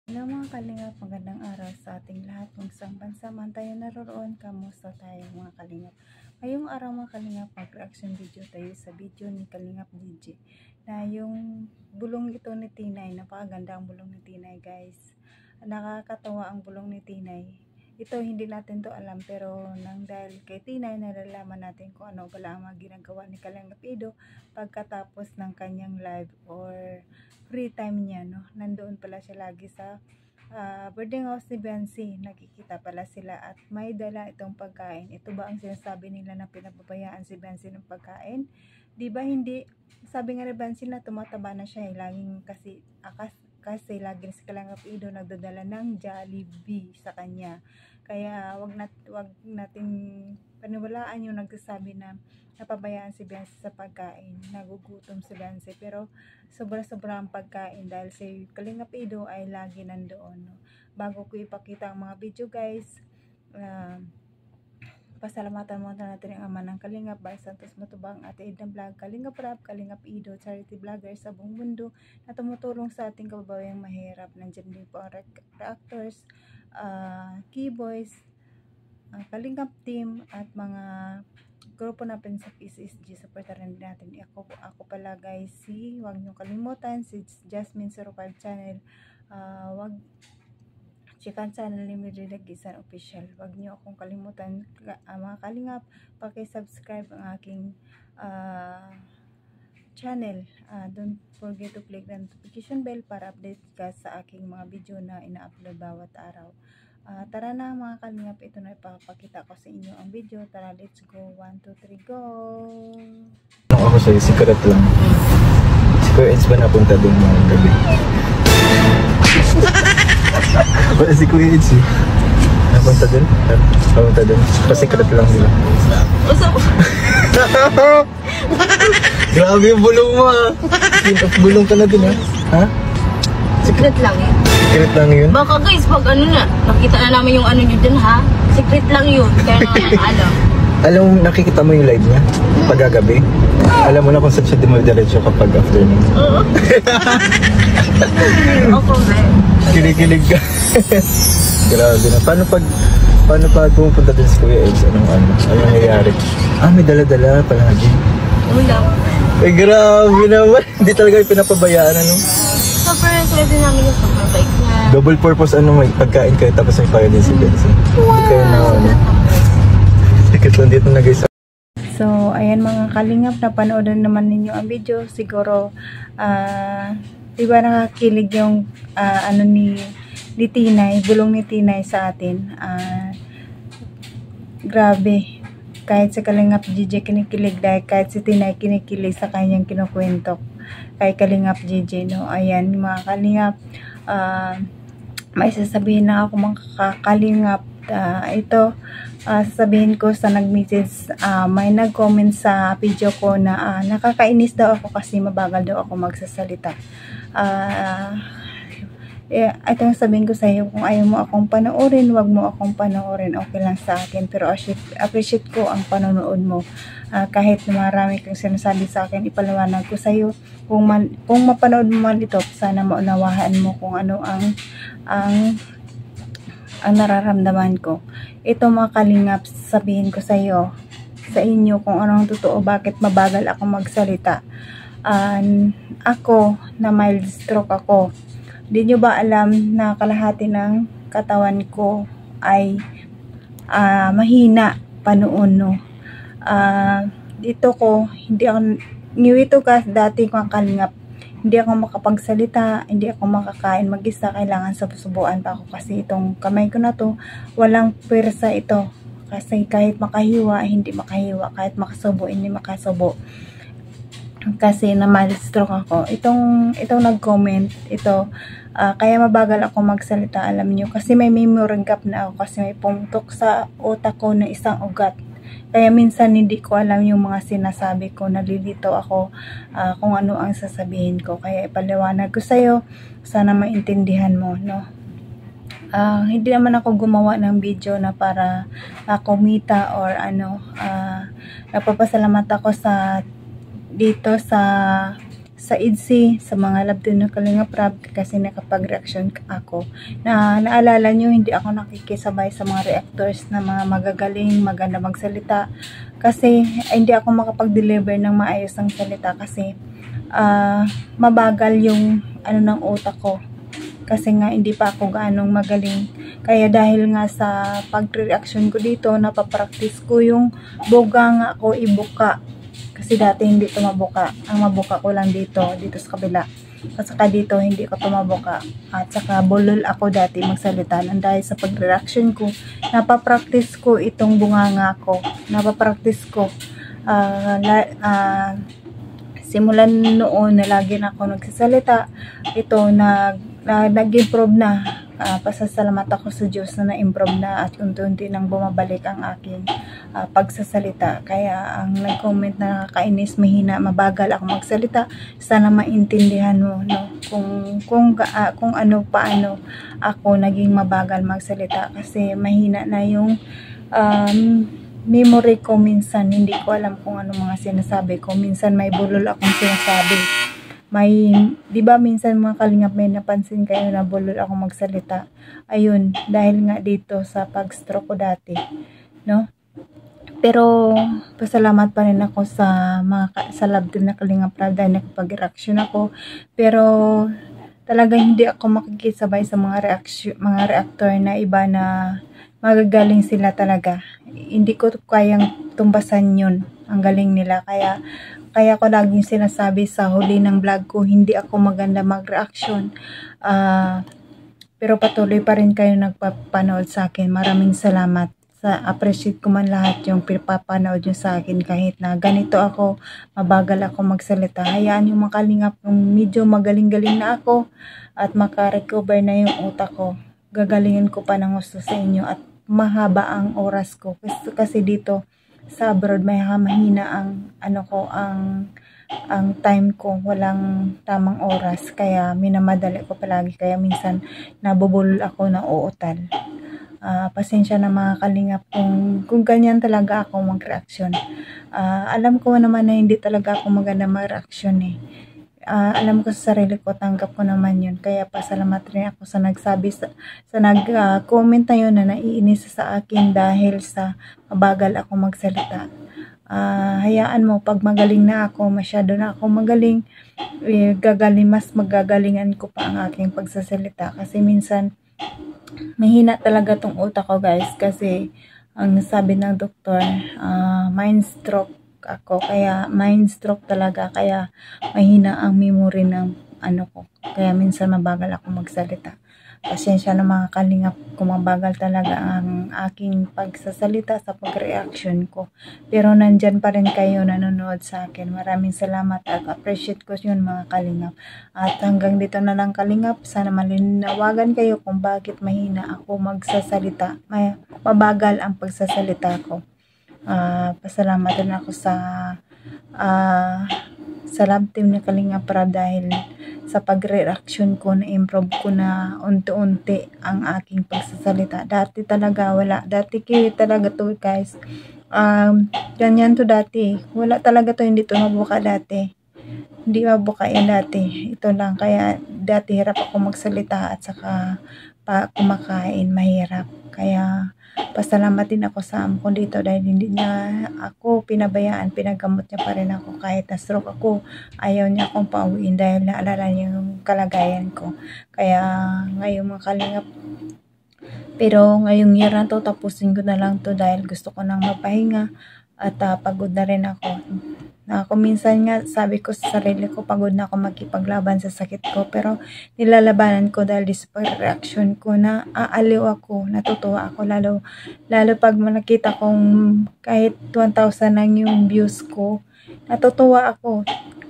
Hello mga kalingap, magandang araw sa ating lahat kung saan bansa man tayo naroroon, kamusta tayo mga kalingap. Ngayong araw mga kalingap, mag-reaction video tayo sa video ni Kalingap DJ na yung bulong ito ni Tinay. Napakaganda ang bulong ni Tinay guys, nakakatawa ang bulong ni Tinay. Ito hindi natin to alam, pero nang dahil kay Tinay nalalaman natin kung ano pala ang mga ginagawa ni Kalingap Ido pagkatapos ng kanyang live or free time niya, no? Nandoon pala siya lagi sa boarding house ni Bensi. Nakikita pala sila at may dala itong pagkain. Ito ba ang sinasabi nila na pinapabayaan si Bensi ng pagkain? Di ba hindi? Sabi nga ni Bensi na tumataba na siya laging kasi lagi si Kalingap Ido nagdadala ng Jollibee sa kanya. Kaya wag natin paniwalaan yung nagsasabi na napabayaan si Bensi sa pagkain, nagugutom si Bensi, pero sobra-sobra ang pagkain dahil si Kalingap Ido ay lagi nandoon, no? Bago ko ipakita ang mga video guys, pasalamatan muna natin ang ama ng Kalingap, Bar Santos Matubang, Ate Edna Vlog, Kalingap Rap, Kalingap Ido, charity vlogger sa buong mundo na tumutulong sa ating kababawang mahirap. Nandiyan din po ang reactors, keyboys, Kalingap team at mga grupo natin sa PCSG. Supportaran din natin. Ako pala guys, huwag nyo kalimutan si Jasmine05 channel. Wag chikahan channel ni Miridag Isan Official. Wag nyo akong kalimutan mga kalingap, paki-subscribe ang aking channel. Don't forget to click the notification bell para update ka sa aking mga video na ina-upload bawat araw. Tara na mga kalingap, ito na ipapakita ko sa inyo ang video. Tara, let's go. 1, 2, 3, go! Ako sa'yo, secret lang. Si Kuya Eds ba napunta doon mga gabi? Wala si Kuya Eds eh. Napunta doon? Napunta doon. Pa-secret lang nila. Grabe yung bulong mo ha. Bulong ka na doon ha. Ha? Secret lang yun. Secret lang yun? Baka guys, pag ano na, nakita na namin yung ano nyo dun ha. Secret lang yun. Kaya na alam. Alam mo, nakikita mo yung live niya? Pagkagabi? Alam mo na kung saan siya dumadiretso kapag afternoon? Oo. Ako ba? Kinikilig ka. Grabe na. Paano pag pumunta din si Kuya Eds? Anong nangyayari? May dala-dala palagi. Wala. Grabe naman. Hindi talaga yung pinapabayaan Sobrang swerte namin yung sobrang bike niya. Double purpose may pagkain kayo tapos may payo din si Bensi. Hindi kayo na Ticket lang dito na guys. So, ayan mga kalingap, napanood naman ninyo ang video. Siguro, diba nakakilig yung ni Tinay, bulong ni Tinay sa atin. Grabe. Kahit si Kalingap DJ kinikilig dahil kahit si Tinay kinikilig sa kanyang kinukwento kay Kalingap DJ, no? Ayan mga kalingap, may sasabihin na ako mga kalingap. Ito sasabihin ko sa nag-message, may nag-comment sa video ko na nakakainis daw ako kasi mabagal daw ako magsasalita. Itong sabihin ko sa iyo, kung ayaw mo akong panoorin, wag mo akong panoorin, okay lang sa akin, pero appreciate ko ang panonood mo. Kahit marami kang sinasabi sa akin, ipaliwanag ko sa iyo. Kung mapanood mo man ito, sana maunawahan mo kung ano ang nararamdaman ko. Ito mga kalingap, sabihin ko sa iyo, sa inyo kung anong totoo, bakit mabagal ako magsalita. Ako na mild stroke ako. Di nyo ba alam na kalahati ng katawan ko ay mahina pa noon, no? Dito ko, hindi ako, ito ka, dati ko ang kalingap, hindi ako makapagsalita, hindi ako makakain mag-isa, kailangan subuan pa ako kasi itong kamay ko na to, walang pwersa ito. Kasi kahit makahiwa, hindi makahiwa, kahit makasubo, hindi makasubo. Kasi na mild stroke ako. Itong nag-comment ito, kaya mabagal ako magsalita, alam niyo, kasi may memory gap na ako, kasi may pumutok sa utak ko na isang ugat. Kaya minsan hindi ko alam yung mga sinasabi ko, nalilito ako kung ano ang sasabihin ko. Kaya ipaliwanag ko sa'yo, sana maintindihan mo, no? Hindi naman ako gumawa ng video na para kumita or ano. Nagpapasalamat ako dito sa sa IDC, sa mga love team ng Kalingap Rab, kasi nakapag-reaction ako. Naalala nyo, hindi ako nakikisabay sa mga reactors na mga magagaling, maganda magsalita. Kasi hindi ako makapag-deliver ng maayos ng salita kasi mabagal yung ng utak ko. Kasi nga hindi pa ako gaanong magaling. Kaya dahil nga sa pag-reaction ko dito, napapractice ko yung boga nga ako ibuka. Kasi dati hindi ito mabuka. Ang mabuka ko lang dito sa kabila. At saka dito hindi ko ito mabuka. At saka bulol ako dati magsalita. Nang dahil sa pag-reaction ko, napapractice ko itong bunganga ko. Napapractice ko. Simulan noon na lagi na ako nagsasalita. Ito nag-improve na. Pasasalamat ako sa Diyos na na-improve na at unti-unti nang bumabalik ang aking pagsasalita. Kaya ang nag-comment na nakakainis, mahina, mabagal ako magsalita, sana maintindihan mo, no? Kung paano ako naging mabagal magsalita kasi mahina na yung memory ko minsan. Hindi ko alam kung ano mga sinasabi ko. Minsan may bulol akong sinasabi. Di ba minsan mga Kalingap, may napansin kayo na bulol ako magsalita? Ayun, dahil nga dito sa pag-stroke ko dati, no? Pero pasalamat pa rin ako sa love team na Kalingap Rab dahil nakapag-reaction ako. Pero talagang hindi ako makikisabay sa mga reactor na iba na magagaling sila talaga. Hindi ko kayang tumbasan yun, ang galing nila. Kaya ko laging sinasabi sa huli ng vlog ko, hindi ako maganda mag-reaction. Pero patuloy pa rin kayo nagpapanood sa akin. Maraming salamat. Appreciate ko man lahat yung pinapanood nyo sa akin kahit na ganito ako, mabagal ako magsalita. Hayaan yung mga Kalingap kung medyo magaling-galing na ako at makarecover na yung utak ko. Gagalingin ko pa ng gusto sa inyo at mahaba ang oras ko. Kasi dito sa abroad may mahina ang ang time ko, walang tamang oras, kaya minamadali ko palagi, kaya minsan nabubulol ako na uutal. Pasensya na mga Kalingap kung ganyan talaga ako mag-reaction. Alam ko naman na hindi talaga ako maganda mag-reaction eh. Alam ko sa sarili ko, tanggap ko naman yun. Kaya pasalamat rin ako sa nagsabi, sa nag-comment na yun na naiinis sa akin dahil sa mabagal ako magsalita. Hayaan mo, pag magaling na ako, masyado na ako magaling, mas magagalingan ko pa ang aking pagsasalita. Kasi minsan, mahina talaga tong utak ko guys. Kasi, ang sabi ng doktor, mind stroke ako, kaya mind stroke talaga, kaya mahina ang memory ng ko, kaya minsan mabagal ako magsalita. Pasensya na mga Kalingap kung mabagal talaga ang aking pagsasalita sa pag-reaction ko, pero nandyan pa rin kayo nanonood sa akin. Maraming salamat at appreciate ko yun mga Kalingap. At hanggang dito na lang Kalingap, sana malinawagan kayo kung bakit mahina ako magsasalita, mabagal ang pagsasalita ko. Pasalamat din ako sa love team ni Kalingap Rab dahil sa pag-reaction ko, na-improve ko na unti-unti ang aking pagsasalita. Dati talaga wala. Dati talaga to guys. Ganyan to dati. Wala talaga to, hindi to mabuka dati. Hindi mabuka yan dati. Ito lang. Kaya dati hirap ako magsalita at saka kumakain mahirap. Kaya pasalamat din ako sa amo ko dito dahil hindi niya ako pinabayaan, pinagamot niya pa rin ako kahit na-stroke ako. Ayaw niya akong pauwiin dahil naalala niya yung kalagayan ko. Kaya ngayong mga Kalingap, pero ngayong year na to, tapusin ko na lang to dahil gusto ko nang mapahinga at pagod na rin ako. Ako minsan nga sabi ko sa sarili ko, pagod na ako makipaglaban sa sakit ko, pero nilalabanan ko dahil sa reaction ko na aaliw ako, natutuwa ako lalo pag nakita kong kahit 1,000 lang yung views ko, natutuwa ako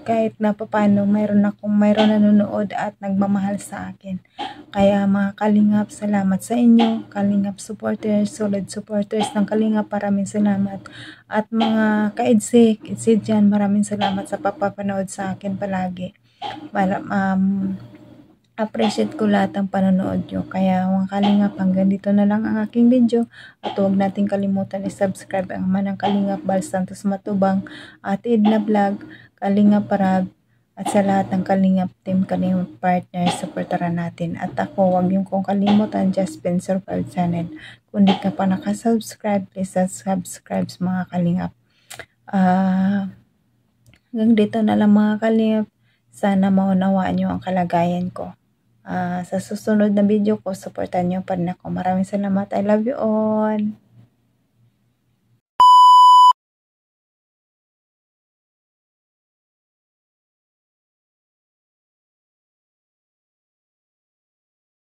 kahit na paano mayroon nanonood at nagmamahal sa akin. Kaya mga Kalingap, salamat sa inyo, Kalingap supporters, solid supporters ng Kalingap, maraming salamat. At mga ka-Idsik dyan, maraming salamat sa papapanood sa akin palagi. Appreciate ko lahat ng panonood nyo. Kaya mga Kalingap, hanggang dito na lang ang aking video. At huwag natin kalimutan i-subscribe ang Manang Kalingap Bal Santos Matubang at Edna Vlog, Kalingap Rab, At sa lahat ng Kalingap team, Kalingap partner, supportaran natin. At ako, huwag yung kong kalimutan, Just Spencer channel. Kung di ka pa nakasubscribe, please subscribe mga Kalingap. Hanggang dito na lang mga Kalingap. Sana maunawaan nyo ang kalagayan ko. Sa susunod na video ko, supportan nyo pa rin ako. Maraming salamat. I love you all.